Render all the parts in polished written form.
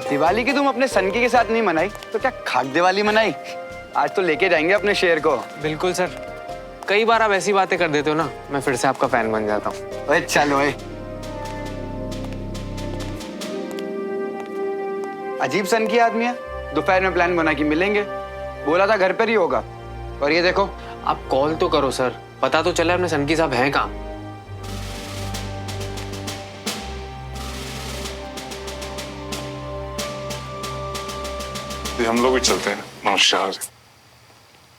दिवाली की तुम अपने सनकी के साथ नहीं मनाई तो क्या खाक दिवाली मनाई? आज तो लेके जाएंगे अपने शेर को। बिल्कुल सर, कई बार आप ऐसी बातें कर देते हो ना, मैं फिर से आपका फैन बन जाता हूँ। ओए चलो ओए। अजीब सनकी आदमी है, दोपहर में प्लान बना के मिलेंगे, बोला था घर पर ही होगा, और ये देखो। आप कॉल तो करो सर, पता तो चले अपने सनकी साहब हैं कहाँ। हम लोग भी चलते हैं। नमस्कार।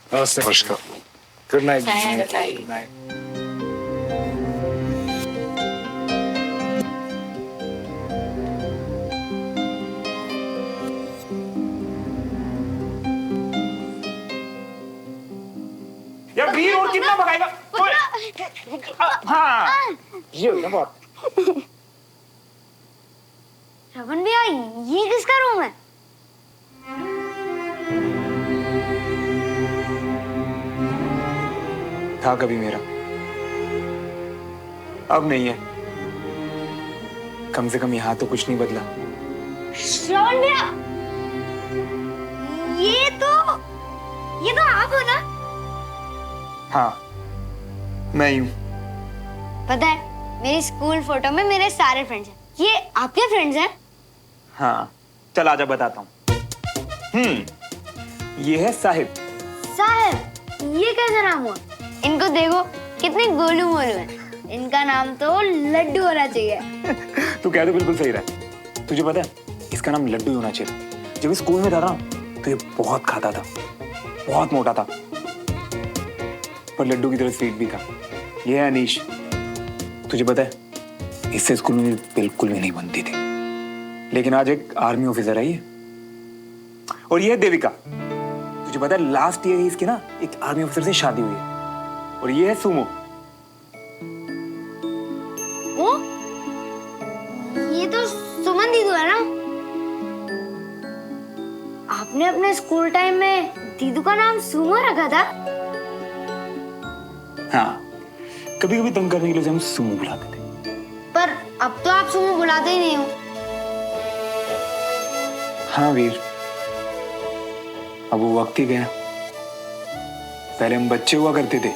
नमस्कार। Good night. Good night. यार वीर और कितना भगाएगा? हाँ ये हो गया बहुत। श्रवण भैया, ये किसका रूम है? था कभी मेरा, अब नहीं है। कम से कम यहाँ तो कुछ नहीं बदला। श्रवण भैया, ये तो आप हो ना? हाँ मैं ही हूँ। पता है, मेरी स्कूल फोटो में मेरे सारे फ्रेंड्स हैं। ये आपके फ्रेंड्स हैं? हाँ चल आजा बताता हूँ। ये है साहिब। साहिब, ये कैसा नाम हुआ? इनको देखो कितने गोलू मोलू हैं। इनका नाम तो लड्डू होना चाहिए। तू कह तो बिल्कुल सही रहा है। तुझे पता है इसका नाम लड्डू ही होना चाहिए। जब स्कूल में था ना तो ये बहुत खाता था, बहुत मोटा था, पर लड्डू की तरह स्वीट भी था। ये है अनीश। तुझे पता है इससे स्कूल में बिल्कुल भी नहीं बनती थी, लेकिन आज एक आर्मी ऑफिसर है ये। और ये है देविका। तुझे पता है लास्ट ईयर ही इसकी ना एक आर्मी ऑफिसर से शादी हुई है। और ये है सुमो। वो ये तो सुमन दीदू है ना? आपने अपने स्कूल टाइम में दीदू का नाम सुमो रखा था? हाँ, कभी कभी तंग करने के लिए उसे हम सुमो बुलाते थे। पर अब तो आप सुमो बुलाते ही नहीं हो। हाँ वीर, अब वो वक्त ही गया। पहले हम बच्चे हुआ करते थे,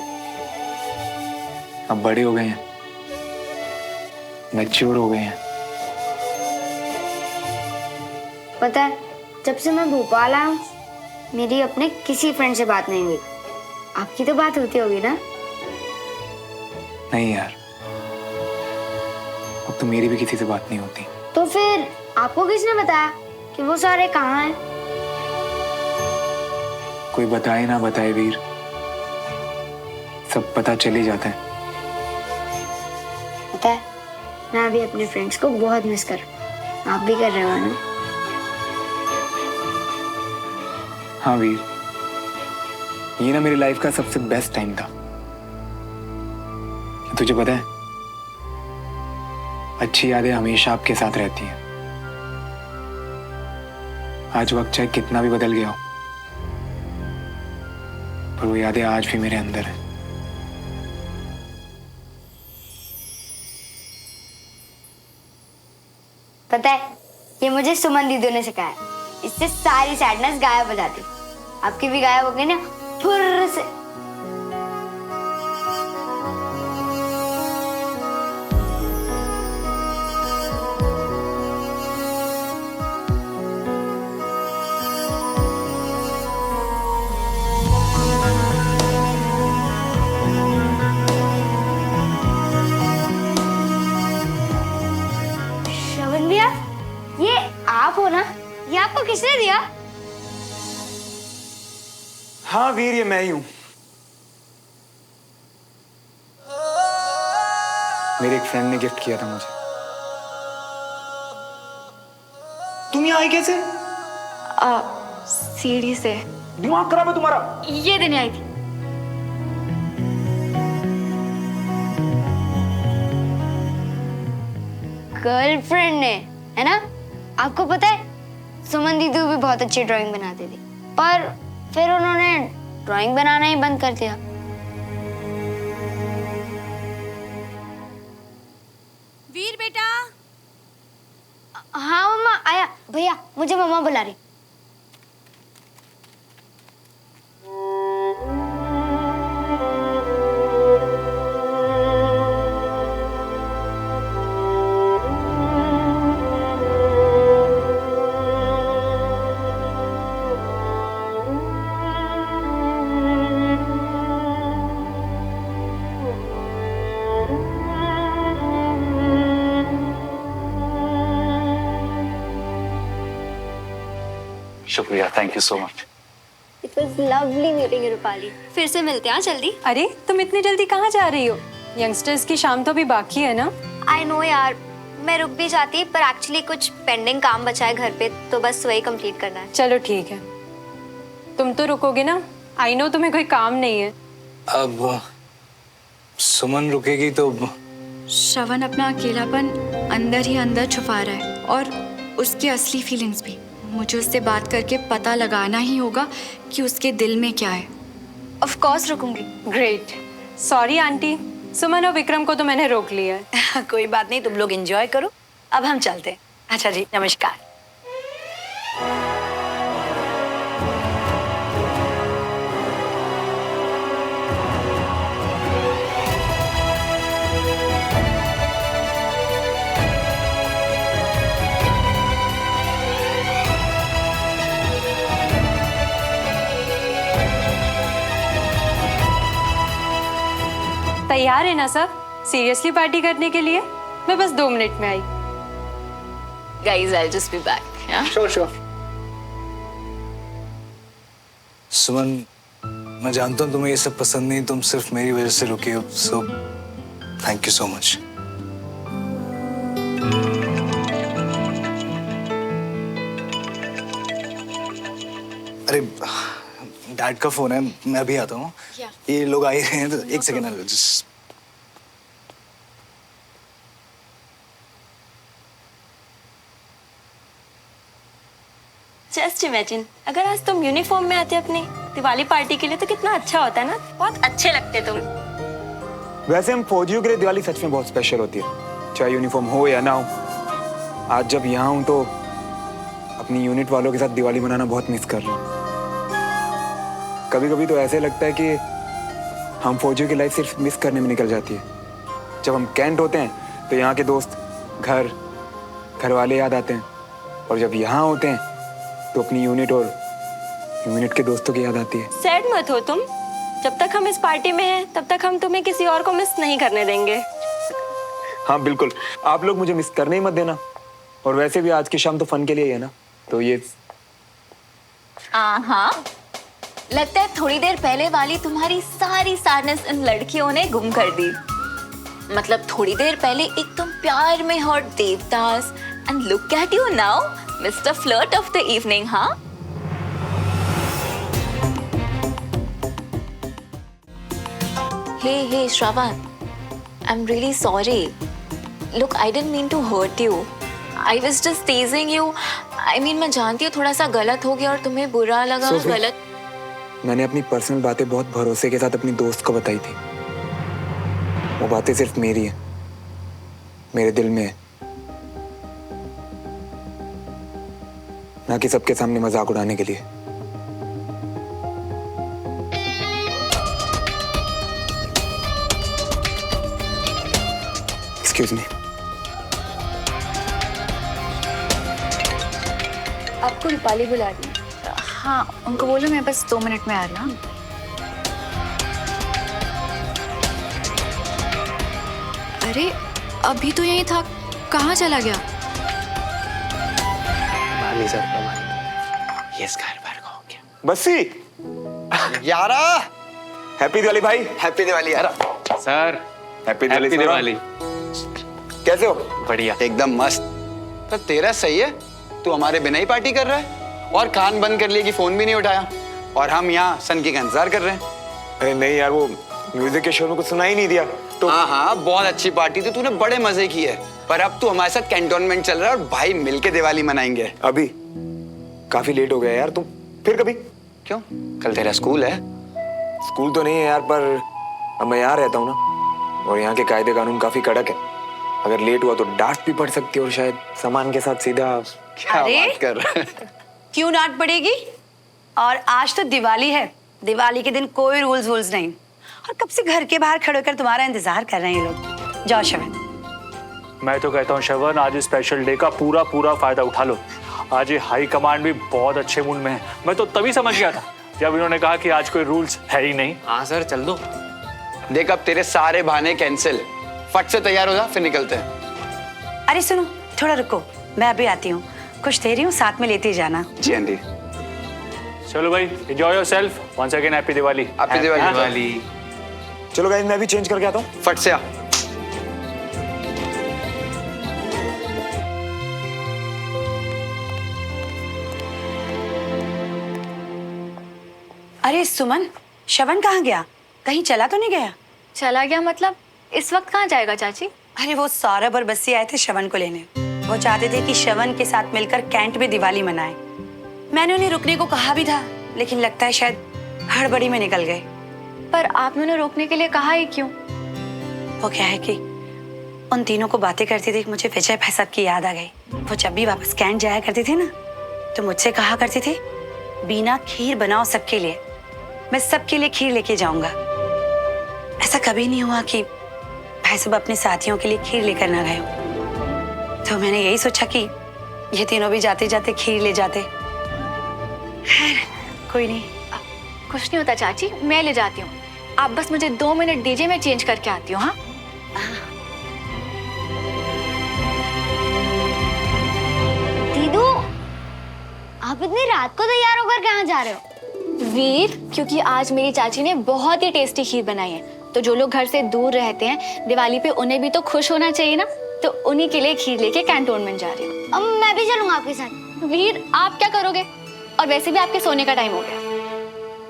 अब बड़े हो गए हैं, मैच्योर हो गए हैं। पता है, जब से मैं भोपाल आया हूँ मेरी अपने किसी फ्रेंड से बात नहीं हुई। आपकी तो बात होती होगी ना? नहीं यार, अब तो मेरी भी किसी से बात नहीं होती। तो फिर आपको किसने बताया कि वो सारे कहाँ हैं? कोई बताए ना बताए वीर, सब पता चले जाता है। पता है, मैं अभी अपने फ्रेंड्स को बहुत मिस कर रहा हूँ। आप भी कर रहे हो ना? हाँ वीर, ये ना मेरी लाइफ का सबसे बेस्ट टाइम था। तुझे पता है अच्छी यादें हमेशा आपके साथ रहती हैं। आज वक्त चाहे कितना भी बदल गया हो, पर वो यादें आज भी मेरे अंदर हैं। पता है, ये मुझे सुमन दीदी ने सिखाया। इससे सारी सैडनेस गायब हो जाती। आपकी भी गायब हो गई ना फुर्र से। श्रवण भैया, ये आप हो ना? ये आपको किसने दिया? हाँ वीर, ये मैं ही हूं। मेरे एक फ्रेंड ने गिफ्ट किया था मुझे। तुम यहाँ आई कैसे? सीढ़ी से। दिमाग खराब है तुम्हारा? ये देने आई थी। गर्लफ्रेंड ने, है ना? आपको पता है सुमन दीदी भी बहुत अच्छी ड्राइंग बनाती थी, पर फिर उन्होंने ड्राइंग बनाना ही बंद कर दिया। वीर बेटा, हाँ मम्मा आया। भैया मुझे मम्मा बुला रही। शुक्रिया, thank you so much. It was lovely meeting you, Rupali. फिर से मिलते हैं जल्दी। अरे तुम इतनी जल्दी कहाँ जा रही हो? यंगस्टर्स की शाम तो अभी बाकी है ना। आई नो यार, मैं रुक भी जाती पर एक्चुअली कुछ पेंडिंग काम बचा है घर पे, तो बस वही कंप्लीट करना है। चलो ठीक है, तुम तो रुकोगे ना? आई नो तुम्हें कोई काम नहीं है। अब सुमन रुकेगी तो श्रवण अपना अकेलापन अंदर ही अंदर छुपा रहा है और उसकी असली फीलिंग्स भी। मुझे उससे बात करके पता लगाना ही होगा कि उसके दिल में क्या है। ऑफ कोर्स रुकूंगी। ग्रेट। सॉरी आंटी, सुमन और विक्रम को तो मैंने रोक लिया है। कोई बात नहीं, तुम लोग एंजॉय करो। अब हम चलते हैं। अच्छा जी, नमस्कार। तैयार है ना सब सीरियसली पार्टी करने के लिए? मैं बस 2 मिनट में आई। Guys, I'll just be back. Yeah? Sure. Suman, मैं जानता हूँ तुम्हें ये सब पसंद नहीं, तुम सिर्फ मेरी वजह से रुकी हो, so thank you so much. अरे डैड का फोन है, मैं अभी आता हूँ। ये लोग आ ही रहे हैं, तो एक सेकेंड जस्ट। जस्ट इमेजिन अगर आज तुम यूनिफॉर्म में आते अपनी दिवाली पार्टी के लिए तो कितना अच्छा होता है ना। बहुत अच्छे लगते तुम। वैसे हम फौजियों के लिए दिवाली सच में बहुत स्पेशल होती है, चाहे यूनिफॉर्म हो या ना हो। आज जब यहाँ हूँ तो अपनी यूनिट वालों के साथ दिवाली मनाना बहुत मिस कर रहा हूँ। कभी कभी तो ऐसे लगता है कि हम फौजियों की लाइफ सिर्फ मिस करने में निकल जाती है। जब हम कैंट होते हैं तो यहाँ के दोस्त, घर वाले याद आते हैं, और जब यहाँ होते हैं तो अपनी यूनिट और यूनिट के दोस्तों की याद आती है। सैड मत हो तुम, जब तक हम इस पार्टी में हैं तब तक हम तुम्हें किसी और को मिस नहीं करने देंगे। हाँ बिल्कुल, आप लोग मुझे मिस करने ही मत देना। और वैसे भी आज की शाम तो फन के लिए ही है ना, तो ये हाँ, लगता है थोड़ी देर पहले वाली तुम्हारी सारी सैडनेस इन लड़कियों ने गुम कर दी। मतलब थोड़ी देर पहले एकदम प्यार में hot Devdas, and look at you now, mister flirt of the evening. हाँ, hey Shravan, I am really sorry. Look, I didn't mean to hurt you, I was just teasing you. I mean मैं जानती हूँ थोड़ा सा गलत हो गया और तुम्हें बुरा लगा। गलत, मैंने अपनी पर्सनल बातें बहुत भरोसे के साथ अपनी दोस्त को बताई थी। वो बातें सिर्फ मेरी है, मेरे दिल में है, ना कि सबके सामने मजाक उड़ाने के लिए। Excuse me. आपको रूपाली बुला रही है। हाँ, उनको बोलो मैं बस 2 मिनट में आ रही हूँ। अरे अभी तो यहीं था, कहाँ चला गया? बस्सी यारा, हैप्पी दिवाली भाई। हैप्पी दिवाली यारा। Sir, happy happy Diwali. कैसे हो? बढ़िया। एकदम मस्त। तो तेरा सही है, तू हमारे बिना ही पार्टी कर रहा है और कान बंद कर लिए कि फोन भी नहीं उठाया, और हम यहाँ सनकी का इंतजार कर रहे हैं। अरे नहीं यार, वो म्यूजिक के शो में कुछ सुना ही नहीं दिया तो। हाँ, बहुत अच्छी पार्टी थी, तूने बड़े मजे किए। पर अब तू हमारे साथ कैंटोनमेंट चल रहा है और भाई मिलके दिवाली मनाएंगे। अभी काफी लेट हो गया यार, तुम फिर कभी? क्यों, कल तेरा स्कूल है? स्कूल तो नहीं है यार, पर अब मैं यहाँ रहता हूँ ना, और यहाँ के कायदे कानून काफी कड़क है, अगर लेट हुआ तो डांट भी पड़ सकती है और शायद सामान के साथ सीधा। क्या अरे? बात कर रहे हैं? क्यों डांट पड़ेगी? और आज तो दिवाली है, दिवाली के दिन कोई रूल्स नहीं। और कब से घर के बाहर खड़े होकर तुम्हारा इंतजार कर रहे हैं ये लोग। जाओ शवन। मैं तो कहता हूँ श्रवण, आज स्पेशल डे का पूरा फायदा उठा लो। आज ये हाई कमांड भी बहुत अच्छे मूड में है। मैं तो तभी समझ गया था जब इन्होंने कहा कि आज कोई रूल्स है ही नहीं। हाँ सर, चल दो। देख अब तेरे सारे बहाने कैंसिल। फट से तैयार हो जा, फिर निकलते हैं। अरे सुनो, थोड़ा रुको, मैं अभी आती हूँ। कुछ दे रही हूँ, साथ में लेते जाना। जी आंटी। चलो भाई, enjoy yourself. Once again happy Diwali. Happy Diwali. चलो गाइस, मैं भी चेंज करके आता हूँ। फट से आ। अरे सुमन, शवन कहाँ गया? कहीं चला तो नहीं गया? चला गया मतलब? इस वक्त कहाँ जाएगा चाची? अरे वो सौरभ और बस्सी आए थे शवन को लेने। वो चाहते थे कि शवन के साथ मिलकर कैंट में दिवाली मनाएं। मैंने उन्हें रुकने को कहा भी था, लेकिन लगता है शायद हड़बड़ी में निकल गए। पर आपने उन्हें रोकने के लिए कहा ही क्यों? वो क्या है कि उन तीनों को बातें करती थी, मुझे विजय भाई साहब की याद आ गई। वो जब भी वापस कैंट जाया करते थे ना, तो मुझसे कहा करते थे, बीना खीर बनाओ सबके लिए, मैं सबके लिए खीर लेके जाऊंगा। ऐसा कभी नहीं हुआ कि भाई साहब अपने साथियों के लिए खीर लेकर ना गए हो। तो मैंने यही सोचा कि ये तीनों भी जाते जाते खीर ले जाते। खैर कोई नहीं। कुछ नहीं होता चाची, मैं ले जाती हूँ। आप बस मुझे 2 मिनट दीजिए, मैं चेंज करके आती हूँ। हाँ दीदू, आप इतनी रात को तैयार होकर कहाँ जा रहे हो? वीर, क्योंकि आज मेरी चाची ने बहुत ही टेस्टी खीर बनाई है, तो जो लोग घर से दूर रहते हैं दिवाली पे उन्हें भी तो खुश होना चाहिए ना, तो उन्हीं के लिए खीर लेके कैंटोनमेंट जा रही हूँ। अब मैं भी चलूंगा आपके साथ। वीर, आप क्या करोगे? और वैसे भी आपके सोने का टाइम हो गया।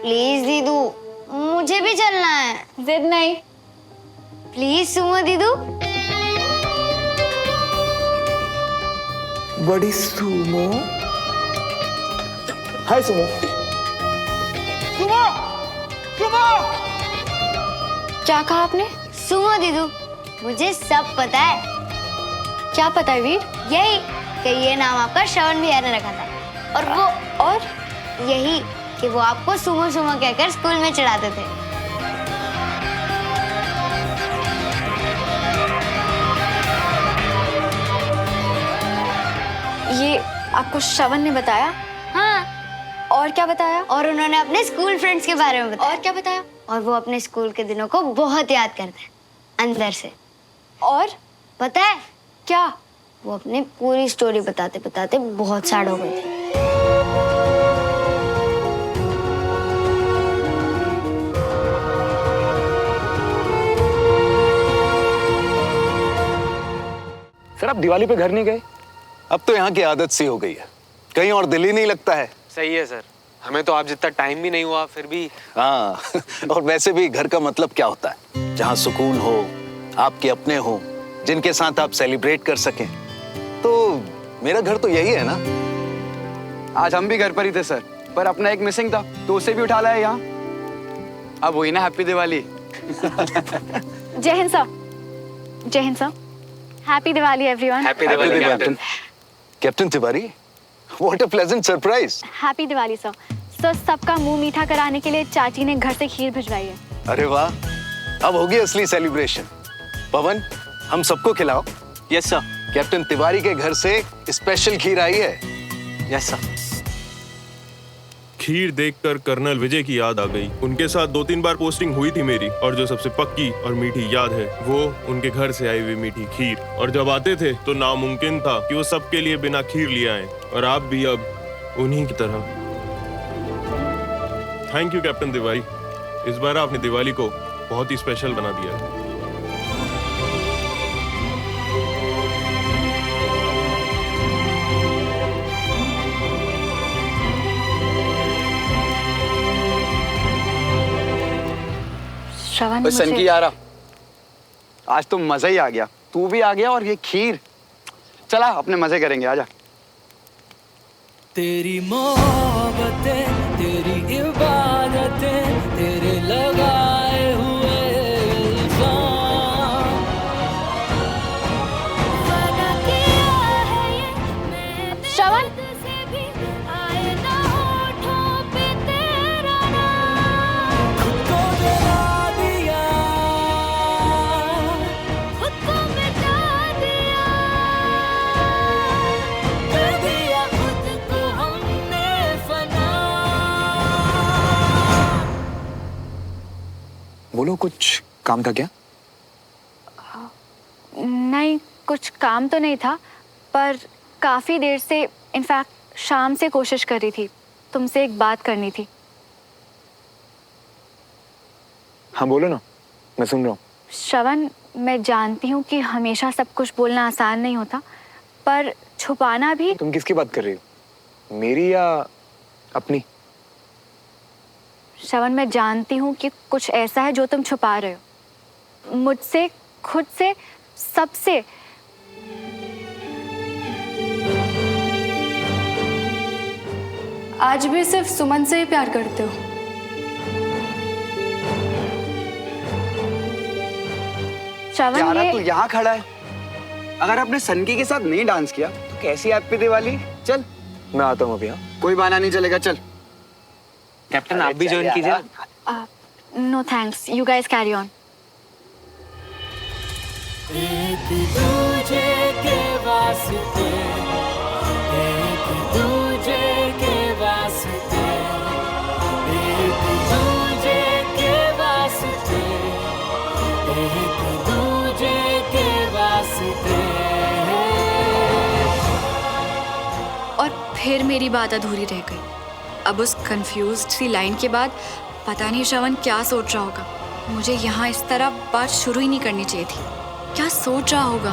प्लीज दीदू, मुझे भी चलना है। जिद नहीं। प्लीज सुमो दीदू। बड़ी सुमो। हाय सुमो। क्या कहा आपने? सुमो दीदू, मुझे सब पता है। क्या पता है वीर? यही कि ये नाम आपका श्रवण भैया ने रखा था, और यही कि वो आपको सुमो सुमो कहकर स्कूल में चढ़ाते थे। ये आपको श्रवण ने बताया? हाँ। और क्या बताया? और उन्होंने अपने स्कूल फ्रेंड्स के बारे में बताया। और क्या बताया? और वो अपने स्कूल के दिनों को बहुत याद करते हैं अंदर से। और पता है क्या? वो अपनी पूरी स्टोरी बताते बताते बहुत सैड हो गए थे। सर, आप दिवाली पे घर नहीं गए? अब तो यहाँ की आदत सी हो गई है, कहीं और दिल ही नहीं लगता है। सही है सर, हमें तो आप जितना टाइम भी नहीं हुआ फिर भी। हाँ और वैसे भी घर का मतलब क्या होता है? जहाँ सुकून हो, आपके अपने हो, जिनके साथ आप सेलिब्रेट कर सकें। तो मेरा घर तो यही है ना। आज हम भी घर पर ही थे सर, पर अपना एक मिसिंग था, तो उसे भी उठा लाया यहाँ। अब वही ना, हैप्पी दिवाली। जय हिंद सर। जय Hind sir. Happy Diwali everyone. Happy Diwali captain. Captain Tiwari, what a pleasant surprise. Happy Diwali sir. Sir, सबका मुंह मीठा कराने के लिए चाची ने घर से खीर भिजवाई है। अरे वाह, अब होगी असली सेलिब्रेशन। पवन, हम सबको खिलाओ। Yes sir. कैप्टन तिवारी के घर से स्पेशल खीर आई है। Yes sir. खीर देखकर कर्नल विजय की याद आ गई। उनके साथ 2-3 बार पोस्टिंग हुई थी मेरी, और जो सबसे पक्की और मीठी याद है वो उनके घर से आई हुई मीठी खीर। और जब आते थे तो नामुमकिन था कि वो सबके लिए बिना खीर लिए आए, और आप भी अब उन्हीं की तरह। थैंक यू कैप्टन तिवारी, इस बार आपने दिवाली को बहुत ही स्पेशल बना दिया है। श्रवण, सन की यारा, आज तो मजा ही आ गया। तू भी आ गया और ये खीर। चला अपने मजे करेंगे, आजा। तेरी मोहब्बतें, तेरी इबादतें, तेरे लगाए हुए इल्जाम, बोलो, कुछ काम था क्या? नहीं, कुछ काम तो नहीं था, पर काफ़ी देर से, इनफैक्ट शाम से कोशिश कर रही थी, तुमसे एक बात करनी थी। हाँ बोलो ना, मैं सुन रहा हूँ। श्रवण, मैं जानती हूँ कि हमेशा सब कुछ बोलना आसान नहीं होता, पर छुपाना भी। तुम किसकी बात कर रही हो, मेरी या अपनी? श्रवण, मैं जानती हूँ कि कुछ ऐसा है जो तुम छुपा रहे हो, मुझसे, खुद से, सबसे। आज भी सिर्फ सुमन से ही प्यार करते हो? श्रवण, यारा ये तू यहाँ खड़ा है, अगर आपने सनकी के साथ नहीं डांस किया तो कैसी हैप्पी दिवाली। चल मैं आता हूँ अभी। हाँ, कोई बहाना नहीं चलेगा, चल। कैप्टन आप भी ज्वाइन कीजिए। No thanks, you guys carry on. एक दूजे के वास्ते, एक दूजे के वास्ते, एक दूजे के वास्ते, एक दूजे के वास्ते। और फिर मेरी बात अधूरी रह गई। अब उस कंफ्यूज्ड सी लाइन के बाद पता नहीं श्रवण क्या सोच रहा होगा। मुझे यहाँ इस तरह बात शुरू ही नहीं करनी चाहिए थी। क्या सोच रहा होगा?